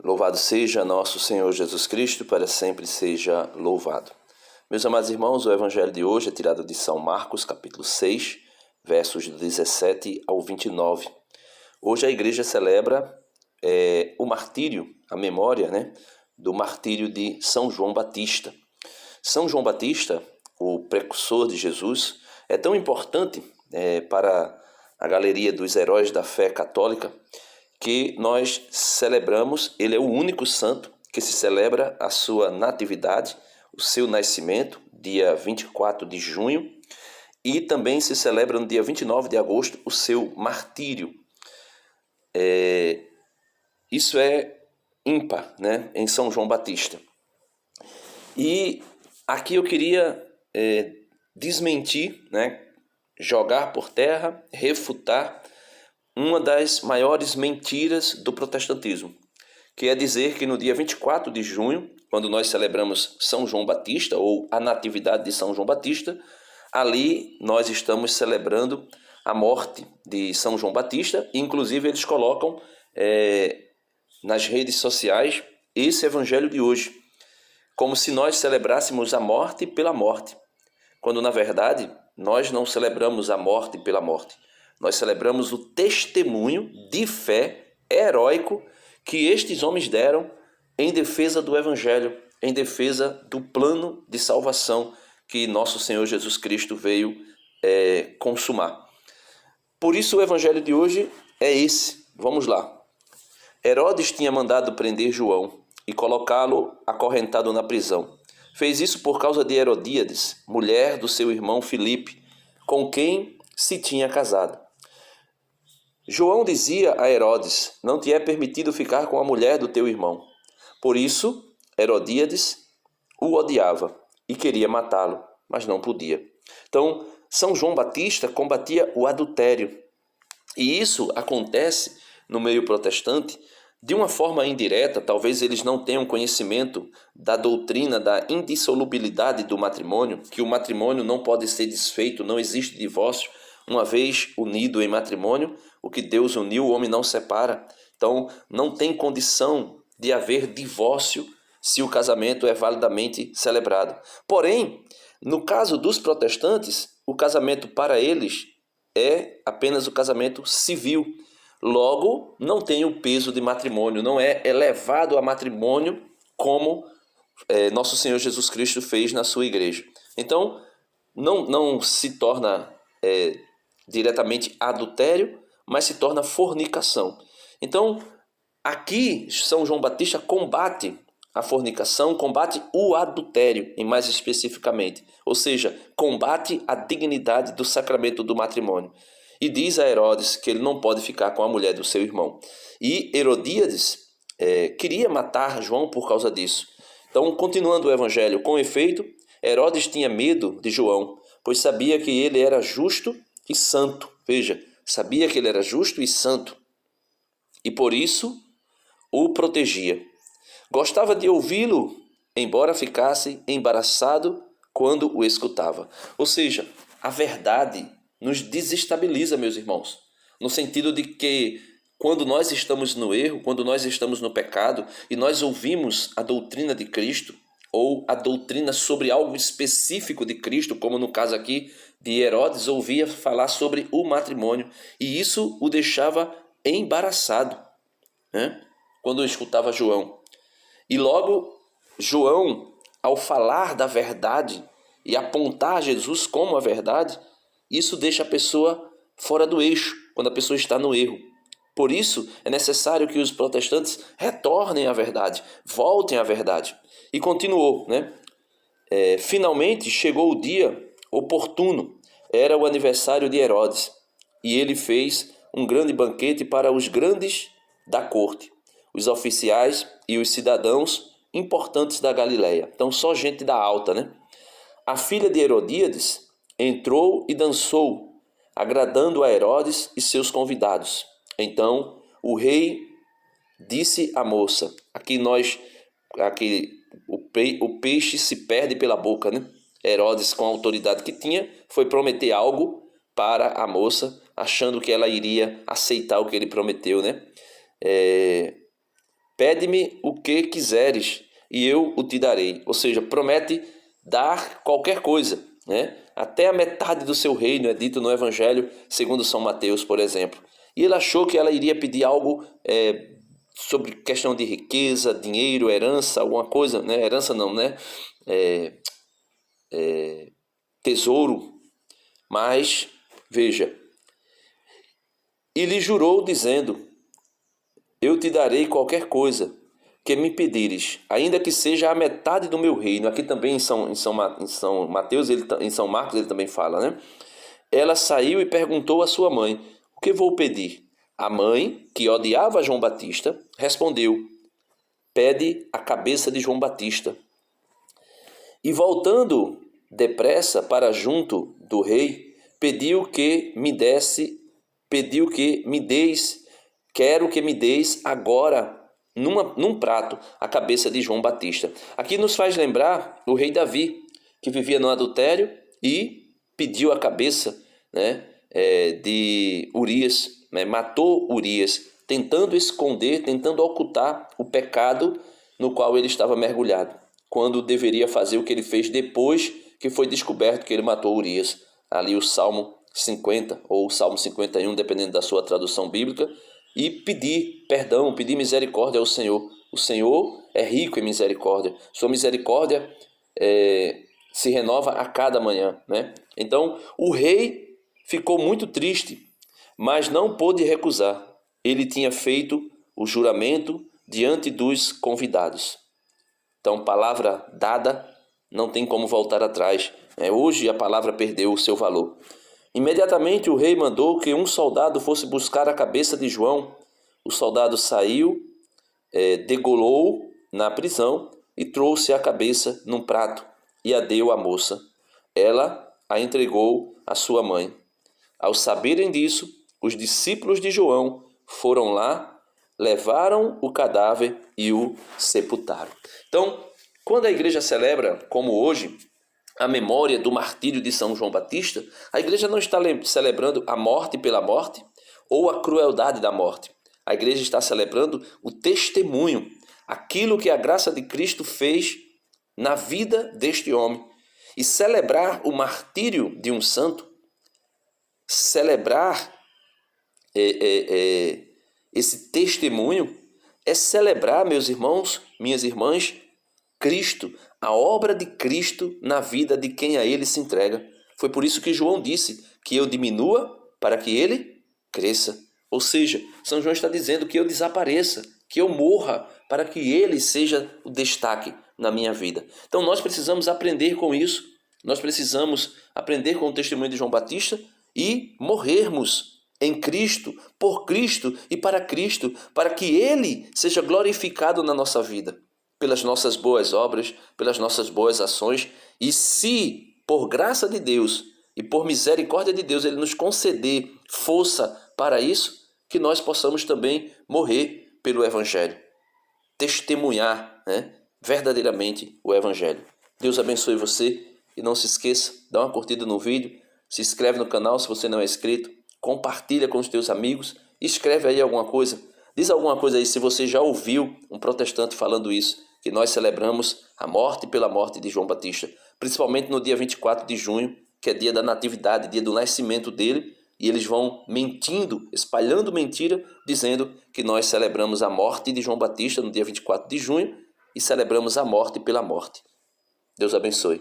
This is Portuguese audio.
Louvado seja nosso Senhor Jesus Cristo, para sempre seja louvado. Meus amados irmãos, o evangelho de hoje é tirado de São Marcos, capítulo 6, versos 17 ao 29. Hoje a igreja celebra o martírio, a memória do martírio de São João Batista. São João Batista, o precursor de Jesus, é tão importante para a galeria dos heróis da fé católica que nós celebramos. Ele é o único santo que se celebra a sua natividade, o seu nascimento, dia 24 de junho, e também se celebra no dia 29 de agosto o seu martírio. Isso é ímpar, em São João Batista. E aqui eu queria desmentir, jogar por terra, refutar uma das maiores mentiras do protestantismo, que é dizer que no dia 24 de junho, quando nós celebramos São João Batista, ou a natividade de São João Batista, ali nós estamos celebrando a morte de São João Batista, e inclusive eles colocam nas redes sociais esse evangelho de hoje, como se nós celebrássemos a morte pela morte, quando na verdade nós não celebramos a morte pela morte. Nós celebramos o testemunho de fé heróico que estes homens deram em defesa do Evangelho, em defesa do plano de salvação que nosso Senhor Jesus Cristo veio consumar. Por isso o Evangelho de hoje é esse. Vamos lá. Herodes tinha mandado prender João e colocá-lo acorrentado na prisão. Fez isso por causa de Herodíades, mulher do seu irmão Filipe, com quem se tinha casado. João dizia a Herodes: não te é permitido ficar com a mulher do teu irmão. Por isso, Herodíades o odiava e queria matá-lo, mas não podia. Então, São João Batista combatia o adultério. E isso acontece no meio protestante de uma forma indireta. Talvez eles não tenham conhecimento da doutrina da indissolubilidade do matrimônio, que o matrimônio não pode ser desfeito, não existe divórcio. Uma vez unido em matrimônio, o que Deus uniu, o homem não separa. Então, não tem condição de haver divórcio se o casamento é validamente celebrado. Porém, no caso dos protestantes, o casamento para eles é apenas o casamento civil. Logo, não tem o peso de matrimônio, não é elevado a matrimônio como nosso Senhor Jesus Cristo fez na sua igreja. Então, não se torna diretamente adultério, mas se torna fornicação. Então, aqui São João Batista combate a fornicação, combate o adultério, e mais especificamente, ou seja, combate a dignidade do sacramento do matrimônio. E diz a Herodes que ele não pode ficar com a mulher do seu irmão. E Herodíades queria matar João por causa disso. Então, continuando o evangelho, com efeito, Herodes tinha medo de João, pois sabia que ele era justo e santo. Veja, sabia que ele era justo e santo, e por isso o protegia. Gostava de ouvi-lo, embora ficasse embaraçado quando o escutava. Ou seja, a verdade nos desestabiliza, meus irmãos, no sentido de que quando nós estamos no erro, quando nós estamos no pecado e nós ouvimos a doutrina de Cristo, ou a doutrina sobre algo específico de Cristo, como no caso aqui de Herodes, ouvia falar sobre o matrimônio, e isso o deixava embaraçado, quando escutava João. E logo, João, ao falar da verdade e apontar Jesus como a verdade, isso deixa a pessoa fora do eixo, quando a pessoa está no erro. Por isso, é necessário que os protestantes retornem à verdade, voltem à verdade. E continuou, finalmente chegou o dia oportuno, era o aniversário de Herodes, e ele fez um grande banquete para os grandes da corte, os oficiais e os cidadãos importantes da Galileia. Então, só gente da alta, A filha de Herodíades entrou e dançou, agradando a Herodes e seus convidados. Então, o rei disse à moça, aqui o peixe se perde pela boca, Herodes, com a autoridade que tinha, foi prometer algo para a moça, achando que ela iria aceitar o que ele prometeu, Pede-me o que quiseres e eu o te darei. Ou seja, promete dar qualquer coisa, né? Até a metade do seu reino é dito no Evangelho segundo São Mateus, por exemplo. E ele achou que ela iria pedir algo sobre questão de riqueza, dinheiro, herança, alguma coisa, né? Herança não, né? Tesouro. Mas, veja, e lhe jurou dizendo: eu te darei qualquer coisa que me pedires, ainda que seja a metade do meu reino. Aqui também em São Mateus, em São Marcos ele também fala, né? Ela saiu e perguntou à sua mãe: o que vou pedir? A mãe, que odiava João Batista, respondeu: pede a cabeça de João Batista. E voltando depressa para junto do rei, pediu que me deis, quero que me deis agora, num prato, a cabeça de João Batista. Aqui nos faz lembrar o rei Davi, que vivia no adultério e pediu a cabeça, né, de Urias, né, matou Urias, tentando esconder, tentando ocultar o pecado no qual ele estava mergulhado, quando deveria fazer o que ele fez depois que foi descoberto que ele matou Urias. Ali o Salmo 50 ou o Salmo 51, dependendo da sua tradução bíblica, e pedir perdão, pedir misericórdia ao Senhor. O Senhor é rico em misericórdia. Sua misericórdia se renova a cada manhã, né? Então, o rei ficou muito triste, mas não pôde recusar. Ele tinha feito o juramento diante dos convidados. Então, palavra dada, não tem como voltar atrás. Hoje a palavra perdeu o seu valor. Imediatamente o rei mandou que um soldado fosse buscar a cabeça de João. O soldado saiu, degolou na prisão e trouxe a cabeça num prato e a deu à moça. Ela a entregou à sua mãe. Ao saberem disso, os discípulos de João foram lá, levaram o cadáver e o sepultaram. Então, quando a igreja celebra, como hoje, a memória do martírio de São João Batista, a igreja não está celebrando a morte pela morte ou a crueldade da morte. A igreja está celebrando o testemunho, aquilo que a graça de Cristo fez na vida deste homem. E celebrar o martírio de um santo, celebrar esse testemunho, é celebrar, meus irmãos, minhas irmãs, Cristo, a obra de Cristo na vida de quem a ele se entrega. Foi por isso que João disse que eu diminua para que ele cresça. Ou seja, São João está dizendo que eu desapareça, que eu morra para que ele seja o destaque na minha vida. Então nós precisamos aprender com isso. Nós precisamos aprender com o testemunho de João Batista e morrermos em Cristo, por Cristo e para Cristo, para que ele seja glorificado na nossa vida, pelas nossas boas obras, pelas nossas boas ações. E se, por graça de Deus e por misericórdia de Deus, ele nos conceder força para isso, que nós possamos também morrer pelo Evangelho, testemunhar, verdadeiramente o Evangelho. Deus abençoe você e não se esqueça, dá uma curtida no vídeo, se inscreve no canal se você não é inscrito, compartilha com os teus amigos, escreve aí alguma coisa, diz alguma coisa aí se você já ouviu um protestante falando isso, que nós celebramos a morte pela morte de João Batista, principalmente no dia 24 de junho, que é dia da natividade, dia do nascimento dele, e eles vão mentindo, espalhando mentira, dizendo que nós celebramos a morte de João Batista no dia 24 de junho e celebramos a morte pela morte. Deus abençoe.